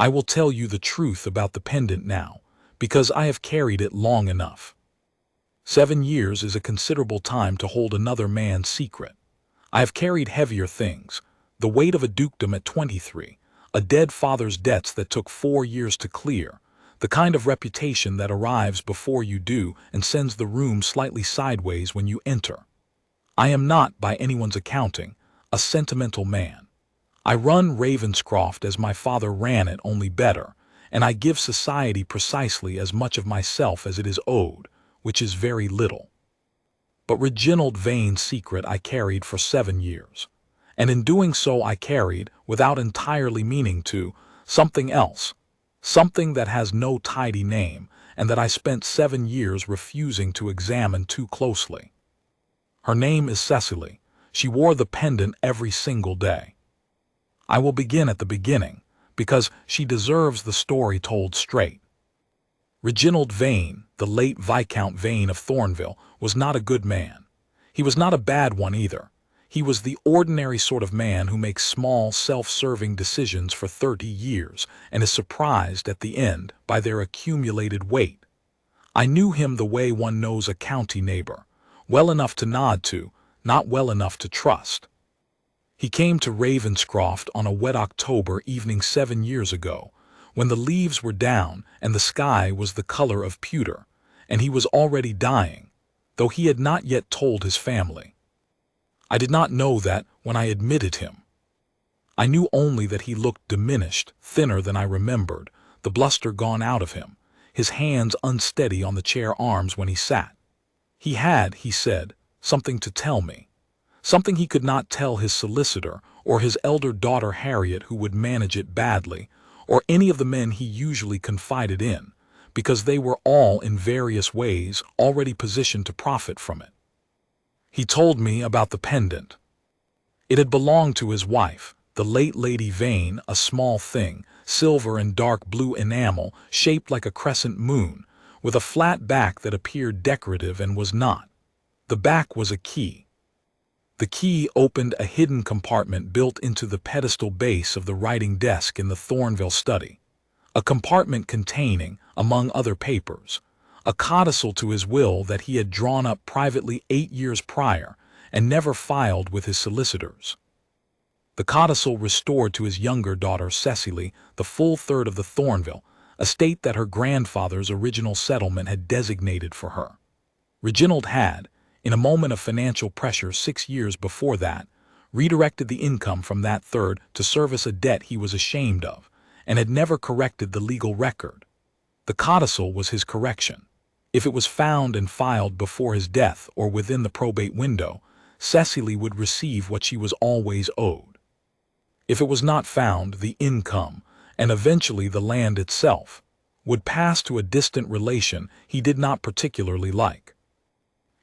I will tell you the truth about the pendant now, because I have carried it long enough. 7 years is a considerable time to hold another man's secret. I have carried heavier things, the weight of a dukedom at 23, a dead father's debts that took 4 years to clear, the kind of reputation that arrives before you do and sends the room slightly sideways when you enter. I am not, by anyone's accounting, a sentimental man. I run Ravenscroft as my father ran it, only better, and I give society precisely as much of myself as it is owed, which is very little. But Reginald Vane's secret I carried for 7 years, and in doing so I carried, without entirely meaning to, something else, something that has no tidy name, and that I spent 7 years refusing to examine too closely. Her name is Cecily. She wore the pendant every single day. I will begin at the beginning, because she deserves the story told straight. Reginald Vane, the late Viscount Vane of Thornville, was not a good man. He was not a bad one either. He was the ordinary sort of man who makes small, self-serving decisions for 30 years and is surprised at the end by their accumulated weight. I knew him the way one knows a county neighbor, well enough to nod to, not well enough to trust. He came to Ravenscroft on a wet October evening 7 years ago, when the leaves were down and the sky was the color of pewter, and he was already dying, though he had not yet told his family. I did not know that when I admitted him. I knew only that he looked diminished, thinner than I remembered, the bluster gone out of him, his hands unsteady on the chair arms when he sat. He had, he said, something to tell me, something he could not tell his solicitor or his elder daughter Harriet, who would manage it badly, or any of the men he usually confided in, because they were all in various ways already positioned to profit from it. He told me about the pendant. It had belonged to his wife, the late Lady Vane, a small thing, silver and dark blue enamel, shaped like a crescent moon, with a flat back that appeared decorative and was not. The back was a key. The key opened a hidden compartment built into the pedestal base of the writing desk in the Thornville study, a compartment containing, among other papers, a codicil to his will that he had drawn up privately 8 years prior and never filed with his solicitors. The codicil restored to his younger daughter Cecily the full third of the Thornville, estate that her grandfather's original settlement had designated for her. Reginald had, in a moment of financial pressure 6 years before that, redirected the income from that third to service a debt he was ashamed of, and had never corrected the legal record. The codicil was his correction. If it was found and filed before his death or within the probate window, Cecily would receive what she was always owed. If it was not found, the income, and eventually the land itself, would pass to a distant relation he did not particularly like.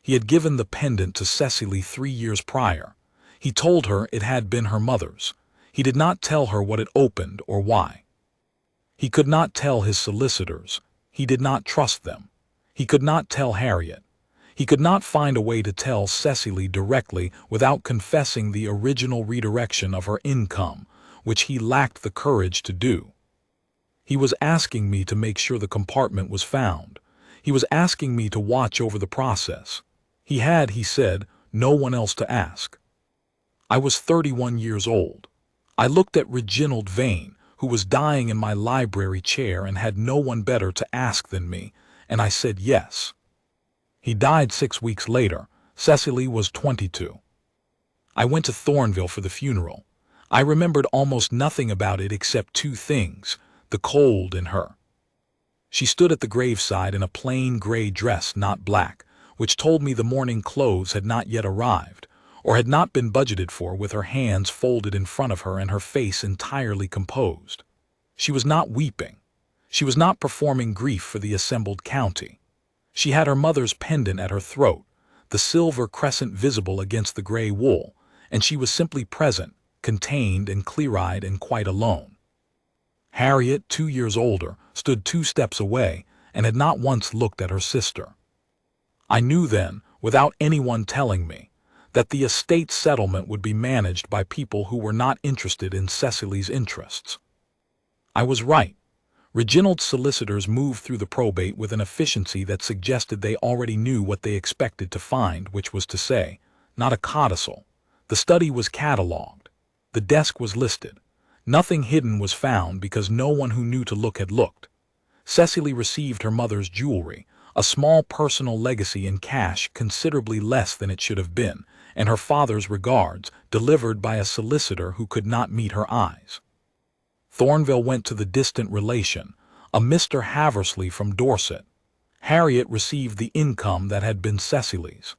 He had given the pendant to Cecily 3 years prior. He told her it had been her mother's. He did not tell her what it opened or why. He could not tell his solicitors. He did not trust them. He could not tell Harriet. He could not find a way to tell Cecily directly without confessing the original redirection of her income, which he lacked the courage to do. He was asking me to make sure the compartment was found. He was asking me to watch over the process. He had, he said, no one else to ask. I was 31 years old. I looked at Reginald Vane, who was dying in my library chair and had no one better to ask than me, and I said yes. He died 6 weeks later. Cecily was 22. I went to Thornville for the funeral. I remembered almost nothing about it except 2 things, the cold and her. She stood at the graveside in a plain gray dress, not black, which told me the mourning clothes had not yet arrived, or had not been budgeted for, with her hands folded in front of her and her face entirely composed. She was not weeping. She was not performing grief for the assembled county. She had her mother's pendant at her throat, the silver crescent visible against the gray wool, and she was simply present, contained and clear-eyed and quite alone. Harriet, 2 years older, stood 2 steps away and had not once looked at her sister. I knew then, without anyone telling me, that the estate settlement would be managed by people who were not interested in Cecily's interests. I was right. Reginald's solicitors moved through the probate with an efficiency that suggested they already knew what they expected to find, which was to say, not a codicil. The study was catalogued. The desk was listed. Nothing hidden was found because no one who knew to look had looked. Cecily received her mother's jewelry, a small personal legacy in cash considerably less than it should have been, and her father's regards, delivered by a solicitor who could not meet her eyes. Thornville went to the distant relation, a Mr. Haversley from Dorset. Harriet received the income that had been Cecily's.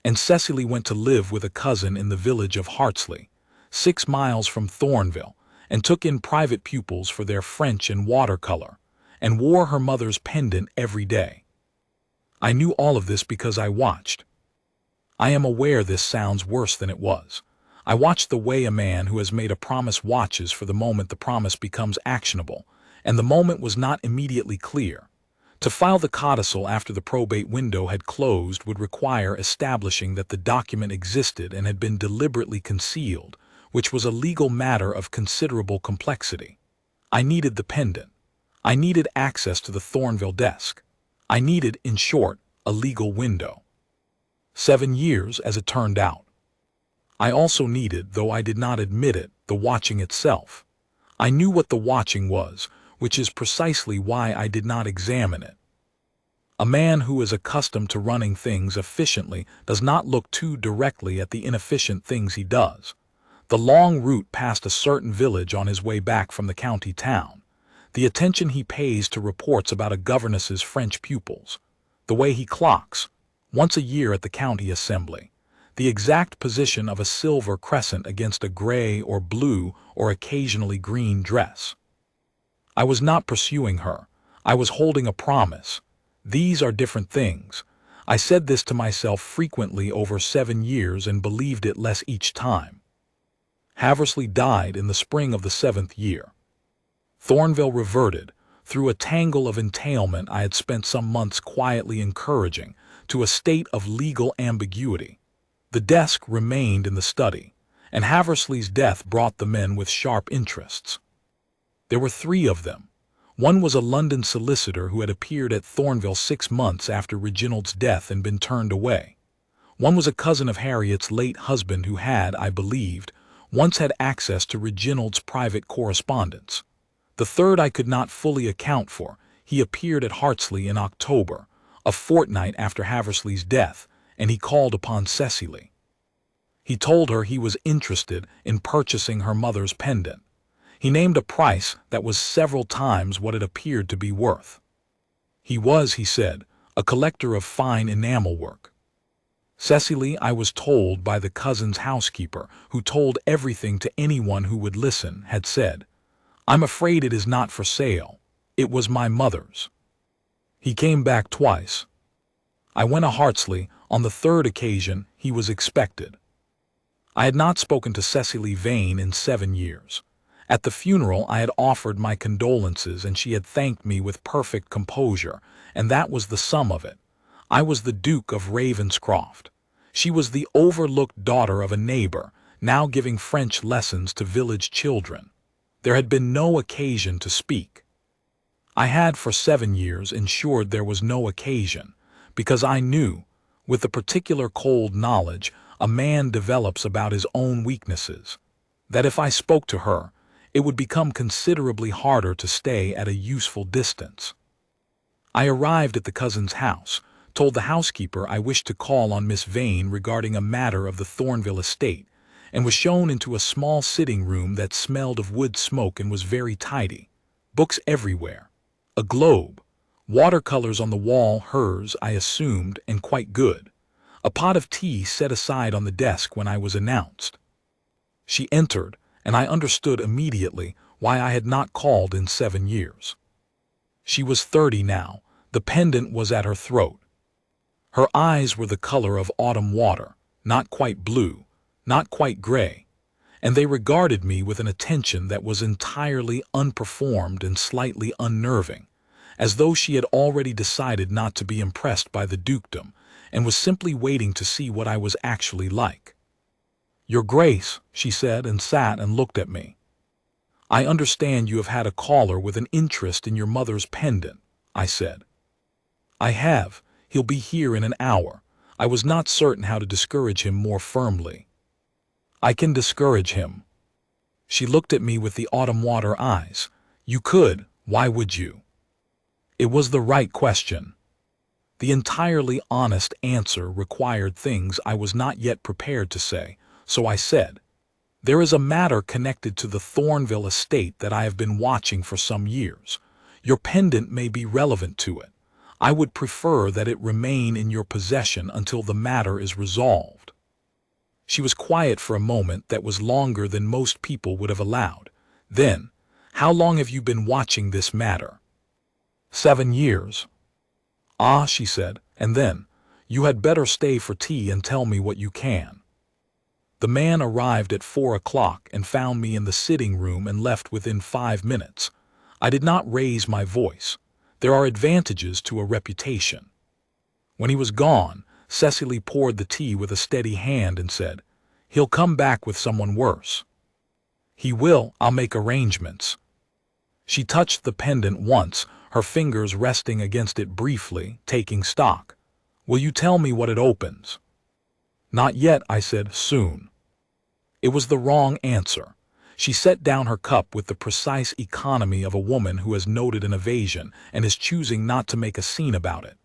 And Cecily went to live with a cousin in the village of Hartsley, 6 miles from Thornville, and took in private pupils for their French and watercolor, and wore her mother's pendant every day. I knew all of this because I watched. I am aware this sounds worse than it was. I watched the way a man who has made a promise watches for the moment the promise becomes actionable, and the moment was not immediately clear. To file the codicil after the probate window had closed would require establishing that the document existed and had been deliberately concealed, which was a legal matter of considerable complexity. I needed the pendant. I needed access to the Thornville desk. I needed, in short, a legal window. 7 years, as it turned out. I also needed, though I did not admit it, the watching itself. I knew what the watching was, which is precisely why I did not examine it. A man who is accustomed to running things efficiently does not look too directly at the inefficient things he does. The long route past a certain village on his way back from the county town, the attention he pays to reports about a governess's French pupils, the way he clocks, once a year at the county assembly, the exact position of a silver crescent against a gray or blue or occasionally green dress. I was not pursuing her. I was holding a promise. These are different things. I said this to myself frequently over 7 years and believed it less each time. Haversley died in the spring of the 7th year. Thornville reverted, through a tangle of entailment I had spent some months quietly encouraging, to a state of legal ambiguity. The desk remained in the study, and Haversley's death brought the men with sharp interests. There were 3 of them. One was a London solicitor who had appeared at Thornville 6 months after Reginald's death and been turned away. One was a cousin of Harriet's late husband who had, I believed, once had access to Reginald's private correspondence. The third I could not fully account for. He appeared at Hartsley in October, a fortnight after Haversley's death, and he called upon Cecily. He told her he was interested in purchasing her mother's pendant. He named a price that was several times what it appeared to be worth. He was, he said, a collector of fine enamel work. Cecily, I was told by the cousin's housekeeper, who told everything to anyone who would listen, had said, "I'm afraid it is not for sale. It was my mother's." He came back twice. I went to Hartsley. On the 3rd occasion, he was expected. I had not spoken to Cecily Vane in 7 years. At the funeral I had offered my condolences and she had thanked me with perfect composure, and that was the sum of it. I was the Duke of Ravenscroft. She was the overlooked daughter of a neighbor, now giving French lessons to village children. There had been no occasion to speak. I had for 7 years ensured there was no occasion, because I knew, with the particular cold knowledge a man develops about his own weaknesses, that if I spoke to her, it would become considerably harder to stay at a useful distance. I arrived at the cousin's house, told the housekeeper I wished to call on Miss Vane regarding a matter of the Thornville estate, and was shown into a small sitting room that smelled of wood smoke and was very tidy. Books everywhere. A globe. Watercolors on the wall, hers, I assumed, and quite good. A pot of tea set aside on the desk when I was announced. She entered, and I understood immediately why I had not called in 7 years. She was 30 now. The pendant was at her throat. Her eyes were the color of autumn water, not quite blue, not quite gray, and they regarded me with an attention that was entirely unperformed and slightly unnerving, as though she had already decided not to be impressed by the dukedom, and was simply waiting to see what I was actually like. "Your Grace," she said, and sat and looked at me. I understand you have had a caller with an interest in your mother's pendant, I said. I have. He'll be here in an hour. I was not certain how to discourage him more firmly. I can discourage him. She looked at me with the autumn water eyes. You could, why would you? It was the right question. The entirely honest answer required things I was not yet prepared to say, so I said, there is a matter connected to the Thornville estate that I have been watching for some years. Your pendant may be relevant to it. I would prefer that it remain in your possession until the matter is resolved. She was quiet for a moment that was longer than most people would have allowed. Then, how long have you been watching this matter? 7 years. Ah, she said, and then, you had better stay for tea and tell me what you can. The man arrived at 4 o'clock and found me in the sitting room and left within 5 minutes. I did not raise my voice. There are advantages to a reputation. When he was gone, Cecily poured the tea with a steady hand and said, he'll come back with someone worse. He will, I'll make arrangements. She touched the pendant once, her fingers resting against it briefly, taking stock. Will you tell me what it opens? Not yet, I said, soon. It was the wrong answer. She set down her cup with the precise economy of a woman who has noted an evasion and is choosing not to make a scene about it.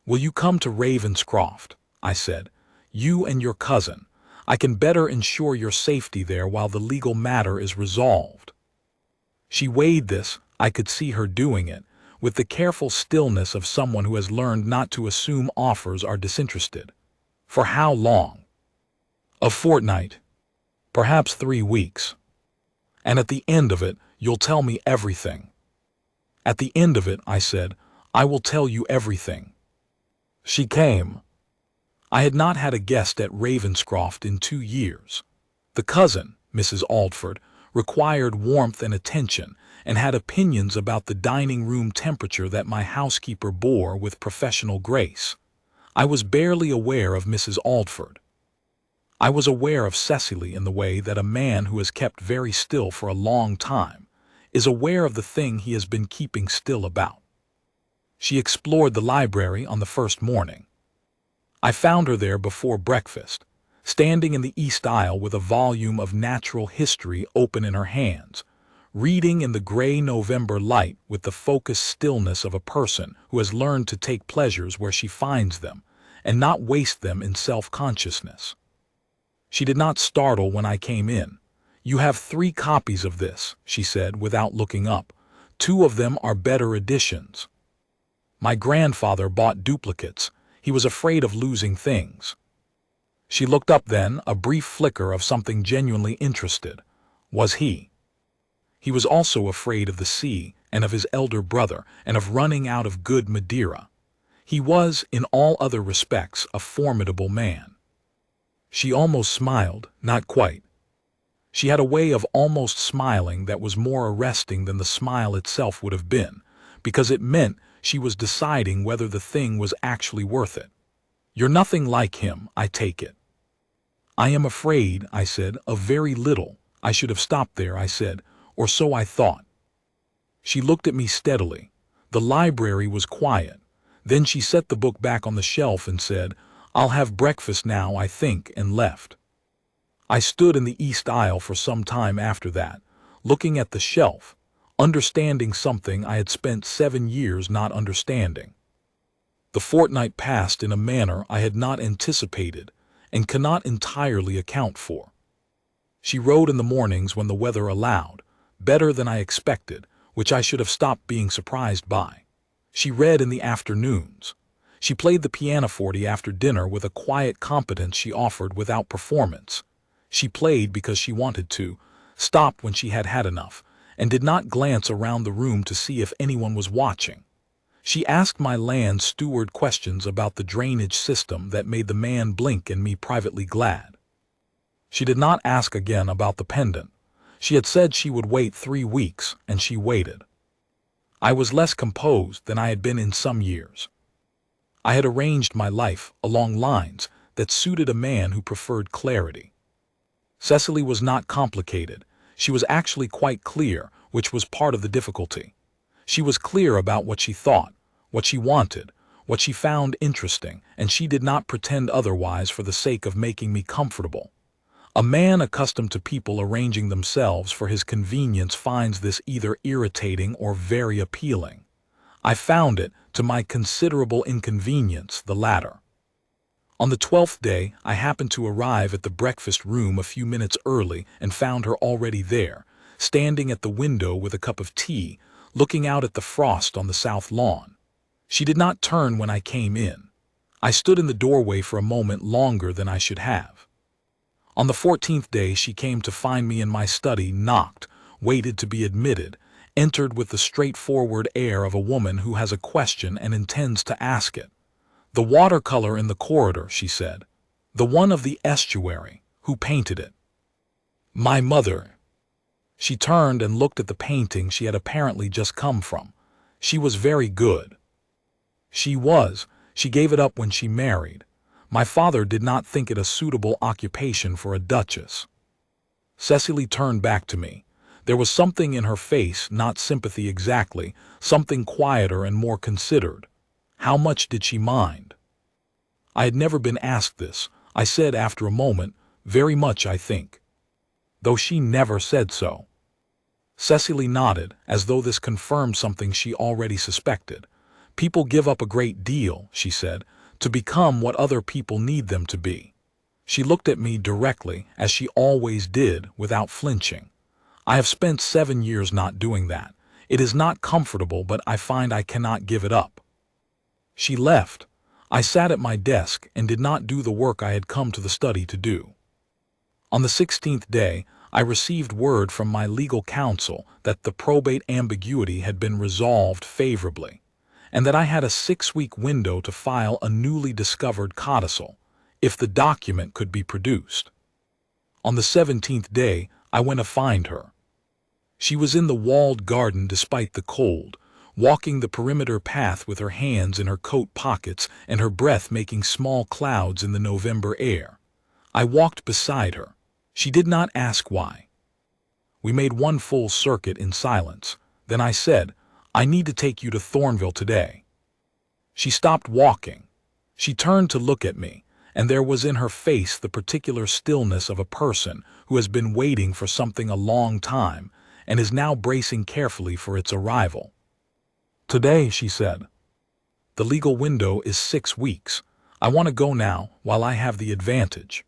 Will you come to Ravenscroft? I said. You and your cousin. I can better ensure your safety there while the legal matter is resolved. She weighed this, I could see her doing it, with the careful stillness of someone who has learned not to assume offers are disinterested. For how long? A fortnight. Perhaps 3 weeks. And at the end of it, you'll tell me everything. At the end of it, I said, I will tell you everything. She came. I had not had a guest at Ravenscroft in 2 years. The cousin, Mrs. Aldford, required warmth and attention, and had opinions about the dining room temperature that my housekeeper bore with professional grace. I was barely aware of Mrs. Aldford. I was aware of Cecily in the way that a man who has kept very still for a long time is aware of the thing he has been keeping still about. She explored the library on the first morning. I found her there before breakfast, standing in the east aisle with a volume of natural history open in her hands, reading in the gray November light with the focused stillness of a person who has learned to take pleasures where she finds them and not waste them in self-consciousness. She did not startle when I came in. You have 3 copies of this, she said without looking up. 2 of them are better editions. My grandfather bought duplicates. He was afraid of losing things. She looked up then, a brief flicker of something genuinely interested. Was he? He was also afraid of the sea and of his elder brother and of running out of good Madeira. He was, in all other respects, a formidable man. She almost smiled, not quite. She had a way of almost smiling that was more arresting than the smile itself would have been, because it meant she was deciding whether the thing was actually worth it. You're nothing like him, I take it. I am afraid, I said, of very little. I should have stopped there, I said, or so I thought. She looked at me steadily. The library was quiet. Then she set the book back on the shelf and said, I'll have breakfast now, I think, and left. I stood in the east aisle for some time after that, looking at the shelf, understanding something I had spent 7 years not understanding. The fortnight passed in a manner I had not anticipated and cannot entirely account for. She wrote in the mornings when the weather allowed, better than I expected, which I should have stopped being surprised by. She read in the afternoons. She played the pianoforte after dinner with a quiet competence she offered without performance. She played because she wanted to, stopped when she had had enough, and did not glance around the room to see if anyone was watching. She asked my land steward questions about the drainage system that made the man blink and me privately glad. She did not ask again about the pendant. She had said she would wait 3 weeks, and she waited. I was less composed than I had been in some years. I had arranged my life along lines that suited a man who preferred clarity. Cecily was not complicated. She was actually quite clear, which was part of the difficulty. She was clear about what she thought, what she wanted, what she found interesting, and she did not pretend otherwise for the sake of making me comfortable. A man accustomed to people arranging themselves for his convenience finds this either irritating or very appealing. I found it, to my considerable inconvenience, the latter. On the 12th day, I happened to arrive at the breakfast room a few minutes early and found her already there, standing at the window with a cup of tea, looking out at the frost on the south lawn. She did not turn when I came in. I stood in the doorway for a moment longer than I should have. On the 14th day, she came to find me in my study, knocked, waited to be admitted, entered with the straightforward air of a woman who has a question and intends to ask it. "The watercolor in the corridor," she said. "The one of the estuary. Who painted it?" "My mother." She turned and looked at the painting she had apparently just come from. She was very good. She was. She gave it up when she married. My father did not think it a suitable occupation for a duchess. Cecily turned back to me. There was something in her face, not sympathy exactly, something quieter and more considered. How much did she mind? I had never been asked this. I said after a moment, "Very much, I think." Though she never said so. Cecily nodded, as though this confirmed something she already suspected. "People give up a great deal," she said, "to become what other people need them to be." She looked at me directly, as she always did, without flinching. "I have spent 7 years not doing that. It is not comfortable, but I find I cannot give it up." She left. I sat at my desk and did not do the work I had come to the study to do. On the 16th day, I received word from my legal counsel that the probate ambiguity had been resolved favorably, and that I had a 6-week window to file a newly discovered codicil, if the document could be produced. On the 17th day, I went to find her. She was in the walled garden despite the cold, walking the perimeter path with her hands in her coat pockets and her breath making small clouds in the November air. I walked beside her. She did not ask why. We made one full circuit in silence. Then I said, "I need to take you to Thornville today." She stopped walking. She turned to look at me, and there was in her face the particular stillness of a person who has been waiting for something a long time and is now bracing carefully for its arrival. "Today," she said. "The legal window is 6 weeks. I want to go now, while I have the advantage."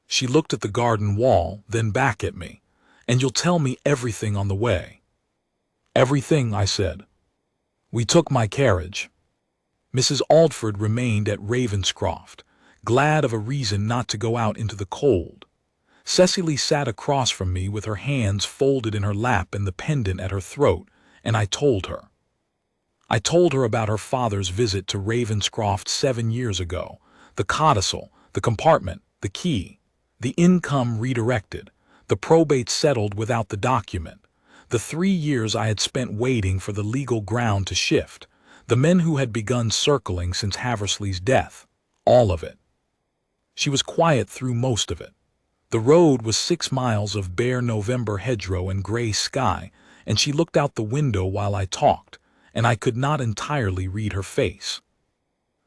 She looked at the garden wall, then back at me. "And you'll tell me everything on the way." "Everything," I said. We took my carriage. Mrs. Aldford remained at Ravenscroft, glad of a reason not to go out into the cold. Cecily sat across from me with her hands folded in her lap and the pendant at her throat, and I told her. I told her about her father's visit to Ravenscroft 7 years ago, the codicil, the compartment, the key, the income redirected, the probate settled without the document, the 3 years I had spent waiting for the legal ground to shift, the men who had begun circling since Haversley's death, all of it. She was quiet through most of it. The road was 6 miles of bare November hedgerow and gray sky, and she looked out the window while I talked, and I could not entirely read her face.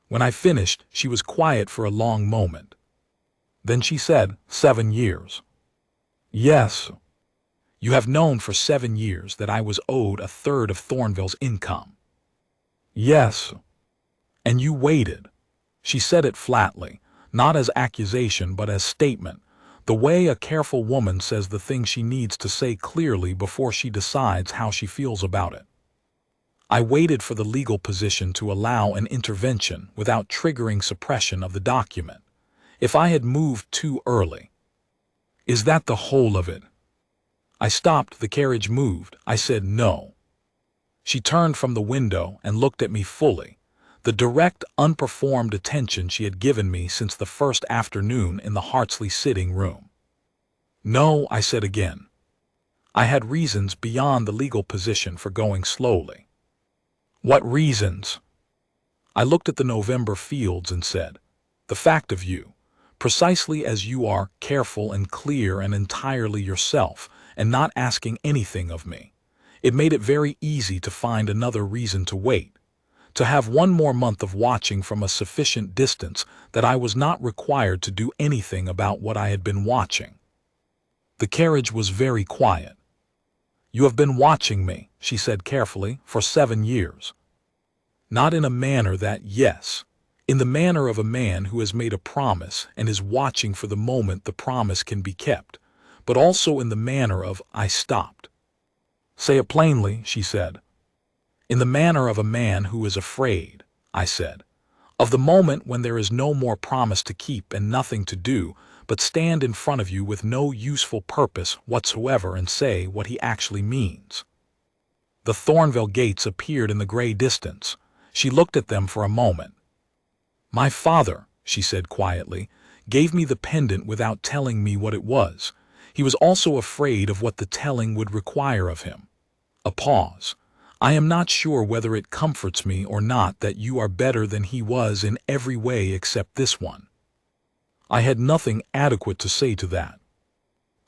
When I finished, she was quiet for a long moment. Then she said, 7 years. Yes. You have known for 7 years that I was owed a third of Thornville's income. Yes. And you waited. She said it flatly, not as accusation but as statement, the way a careful woman says the thing she needs to say clearly before she decides how she feels about it. I waited for the legal position to allow an intervention without triggering suppression of the document. If I had moved too early. Is that the whole of it? I stopped, the carriage moved. I said no. She turned from the window and looked at me fully, the direct, unperformed attention she had given me since the first afternoon in the Hartsley sitting room. No, I said again. I had reasons beyond the legal position for going slowly. What reasons? I looked at the November fields and said, the fact of you, precisely as you are careful and clear and entirely yourself, and not asking anything of me. It made it very easy to find another reason to wait, to have one more month of watching from a sufficient distance that I was not required to do anything about what I had been watching. The carriage was very quiet. "You have been watching me," she said carefully, "for 7 years. Not in a manner that, yes, in the manner of a man who has made a promise and is watching for the moment the promise can be kept, but also in the manner of I stopped." "Say it plainly," she said. "In the manner of a man who is afraid," I said, "of the moment when there is no more promise to keep and nothing to do but stand in front of you with no useful purpose whatsoever and say what he actually means." The Thornville gates appeared in the gray distance. She looked at them for a moment. "My father," she said quietly, "gave me the pendant without telling me what it was. He was also afraid of what the telling would require of him." A pause. "I am not sure whether it comforts me or not that you are better than he was in every way except this one." I had nothing adequate to say to that.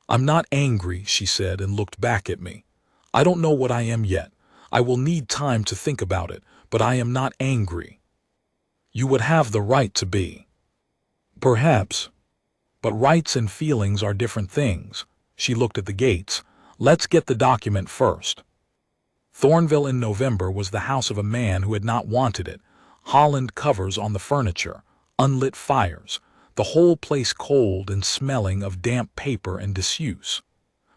"I'm not angry," she said, and looked back at me. "I don't know what I am yet. I will need time to think about it, but I am not angry." "You would have the right to be." "Perhaps. But rights and feelings are different things." She looked at the gates. "Let's get the document first." Thornville in November was the house of a man who had not wanted it. Holland covers on the furniture, unlit fires, the whole place cold and smelling of damp paper and disuse.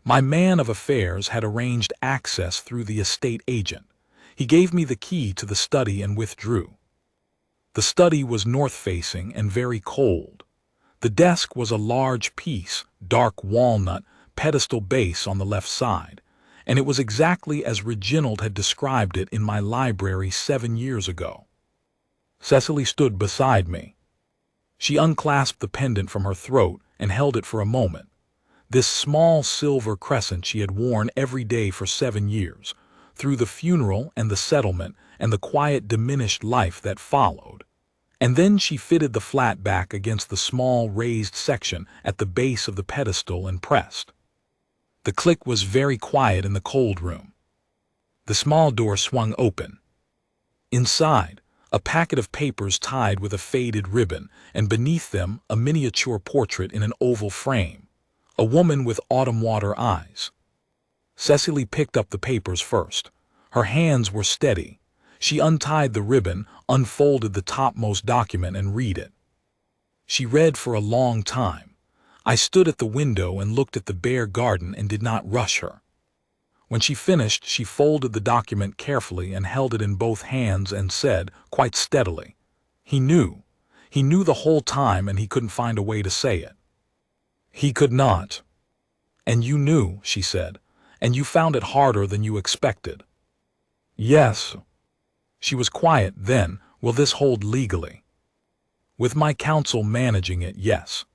My man of affairs had arranged access through the estate agent. He gave me the key to the study and withdrew. The study was north-facing and very cold. The desk was a large piece, dark walnut, pedestal base on the left side, and it was exactly as Reginald had described it in my library 7 years ago. Cecily stood beside me. She unclasped the pendant from her throat and held it for a moment. This small silver crescent she had worn every day for 7 years, through the funeral and the settlement and the quiet diminished life that followed. And then she fitted the flat back against the small raised section at the base of the pedestal and pressed. The click was very quiet in the cold room. The small door swung open. Inside, a packet of papers tied with a faded ribbon, and beneath them a miniature portrait in an oval frame, a woman with autumn water eyes. Cecily picked up the papers first. Her hands were steady. She untied the ribbon, unfolded the topmost document, and read it. She read for a long time. I stood at the window and looked at the bare garden and did not rush her. When she finished, she folded the document carefully and held it in both hands and said, quite steadily, "He knew. He knew the whole time, and he couldn't find a way to say it." "He could not." "And you knew," she said, "and you found it harder than you expected." "Yes." She was quiet then. "Will this hold legally?" "With my counsel managing it, yes.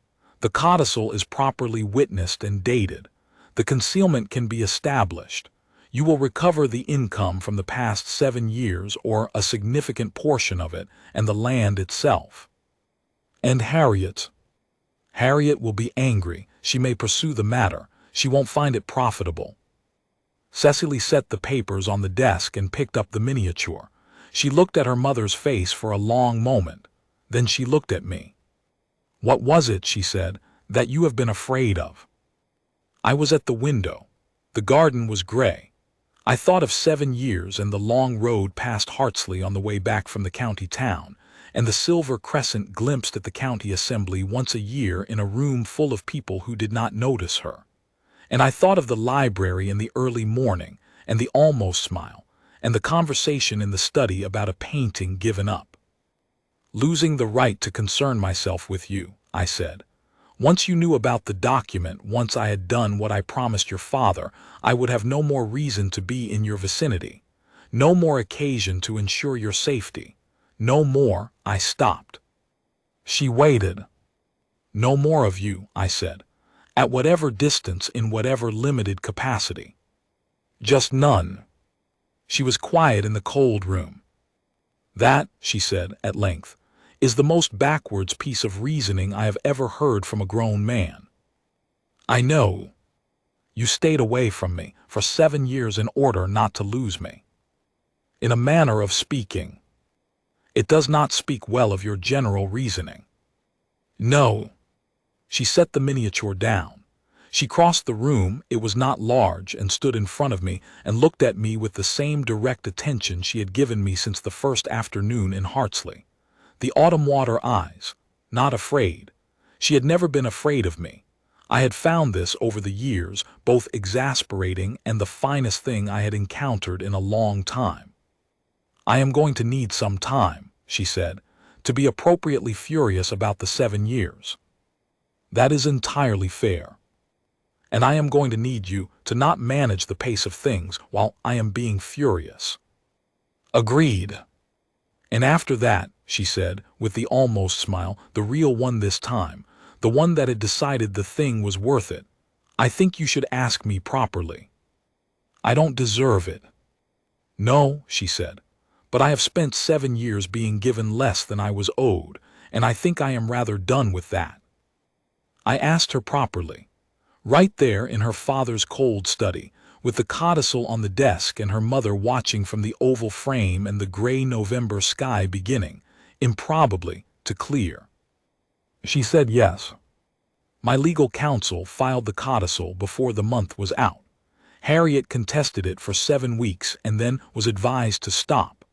The codicil is properly witnessed and dated. The concealment can be established. You will recover the income from the past 7 years, or a significant portion of it, and the land itself." "And Harriet?" "Harriet will be angry. She may pursue the matter. She won't find it profitable." Cecily set the papers on the desk and picked up the miniature. She looked at her mother's face for a long moment. Then she looked at me. "What was it," she said, "that you have been afraid of?" I was at the window. The garden was gray. I thought of 7 years and the long road past Hartsley on the way back from the county town, and the silver crescent glimpsed at the county assembly once a year in a room full of people who did not notice her. And I thought of the library in the early morning, and the almost smile, and the conversation in the study about a painting given up. "Losing the right to concern myself with you," I said. "Once you knew about the document, once I had done what I promised your father, I would have no more reason to be in your vicinity, no more occasion to ensure your safety, no more—" I stopped. She waited. "No more of you," I said, "at whatever distance, in whatever limited capacity. Just none." She was quiet in the cold room. "That," she said at length, "is the most backwards piece of reasoning I have ever heard from a grown man." "I know." You stayed away from me for 7 years in order not to lose me. In a manner of speaking, it does not speak well of your general reasoning. No. She set the miniature down. She crossed the room, it was not large, and stood in front of me and looked at me with the same direct attention she had given me since the first afternoon in Hartsley. The autumn water eyes, not afraid. She had never been afraid of me. I had found this over the years both exasperating and the finest thing I had encountered in a long time. I am going to need some time, she said, to be appropriately furious about the 7 years. That is entirely fair. And I am going to need you to not manage the pace of things while I am being furious. Agreed. And after that, she said, with the almost smile, the real one this time, the one that had decided the thing was worth it, I think you should ask me properly. I don't deserve it. No, she said, but I have spent 7 years being given less than I was owed, and I think I am rather done with that. I asked her properly. Right there in her father's cold study, with the codicil on the desk and her mother watching from the oval frame and the gray November sky beginning, improbably, to clear. She said yes. My legal counsel filed the codicil before the month was out. Harriet contested it for 7 weeks and then was advised to stop.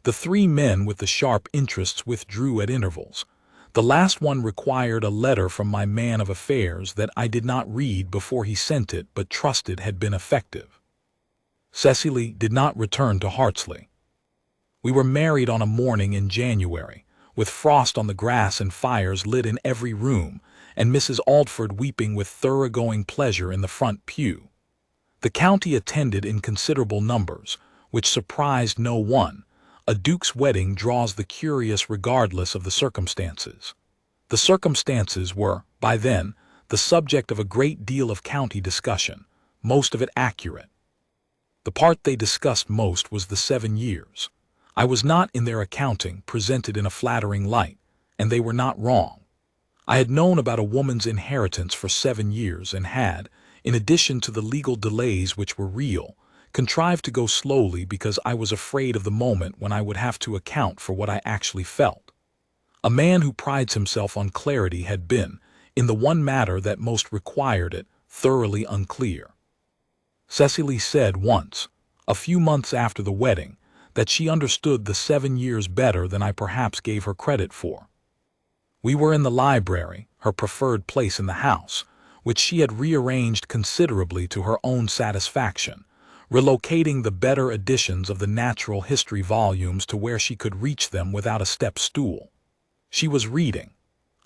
The 3 men with the sharp interests withdrew at intervals. The last one required a letter from my man of affairs that I did not read before he sent it but trusted had been effective. Cecily did not return to Hartsley. We were married on a morning in January, with frost on the grass and fires lit in every room, and Mrs. Aldford weeping with thoroughgoing pleasure in the front pew. The county attended in considerable numbers, which surprised no one. A duke's wedding draws the curious regardless of the circumstances. The circumstances were, by then, the subject of a great deal of county discussion, most of it accurate. The part they discussed most was the 7 years. I was not in their accounting presented in a flattering light, and they were not wrong. I had known about a woman's inheritance for 7 years and had, in addition to the legal delays which were real, contrived to go slowly because I was afraid of the moment when I would have to account for what I actually felt. A man who prides himself on clarity had been, in the one matter that most required it, thoroughly unclear. Cecily said once, a few months after the wedding, that she understood the 7 years better than I perhaps gave her credit for. We were in the library, her preferred place in the house, which she had rearranged considerably to her own satisfaction, relocating the better editions of the natural history volumes to where she could reach them without a step stool. She was reading.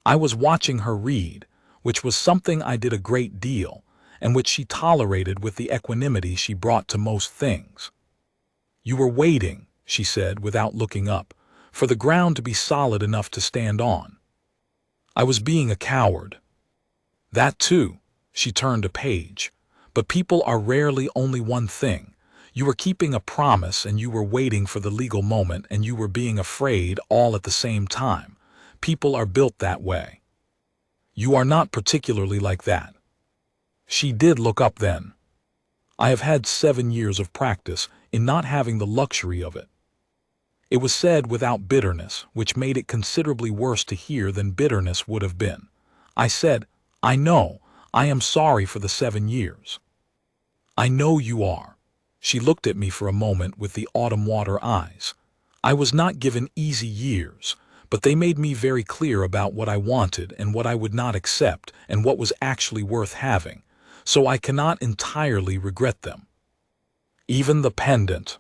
I was watching her read, which was something I did a great deal, and which she tolerated with the equanimity she brought to most things. You were waiting, she said without looking up, for the ground to be solid enough to stand on. I was being a coward. That too, she turned a page. But people are rarely only one thing. You were keeping a promise and you were waiting for the legal moment and you were being afraid all at the same time. People are built that way. You are not particularly like that. She did look up then. I have had 7 years of practice in not having the luxury of it. It was said without bitterness, which made it considerably worse to hear than bitterness would have been. I said, I know, I am sorry for the 7 years. I know you are. She looked at me for a moment with the autumn water eyes. I was not given easy years, but they made me very clear about what I wanted and what I would not accept and what was actually worth having, so I cannot entirely regret them. Even the pendant.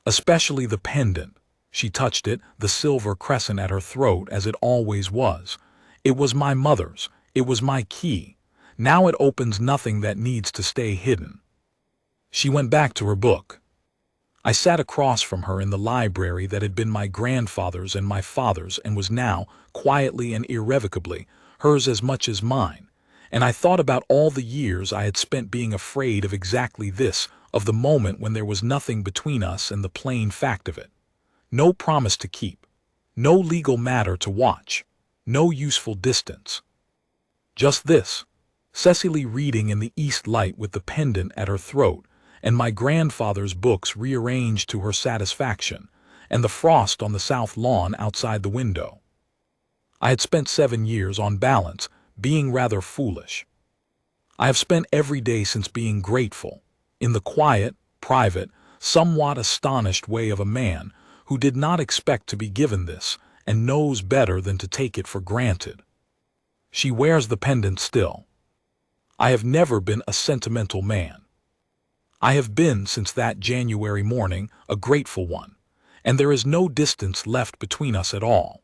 Especially the pendant. She touched it, the silver crescent at her throat as it always was. It was my mother's. It was my key. Now it opens nothing that needs to stay hidden. She went back to her book. I sat across from her in the library that had been my grandfather's and my father's and was now, quietly and irrevocably, hers as much as mine, and I thought about all the years I had spent being afraid of exactly this, of the moment when there was nothing between us and the plain fact of it. No promise to keep, no legal matter to watch, no useful distance. Just this, Cecily reading in the east light with the pendant at her throat, and my grandfather's books rearranged to her satisfaction, and the frost on the south lawn outside the window. I had spent 7 years, on balance, being rather foolish. I have spent every day since being grateful, in the quiet, private, somewhat astonished way of a man who did not expect to be given this and knows better than to take it for granted. She wears the pendant still. I have never been a sentimental man. I have been, since that January morning, a grateful one, and there is no distance left between us at all.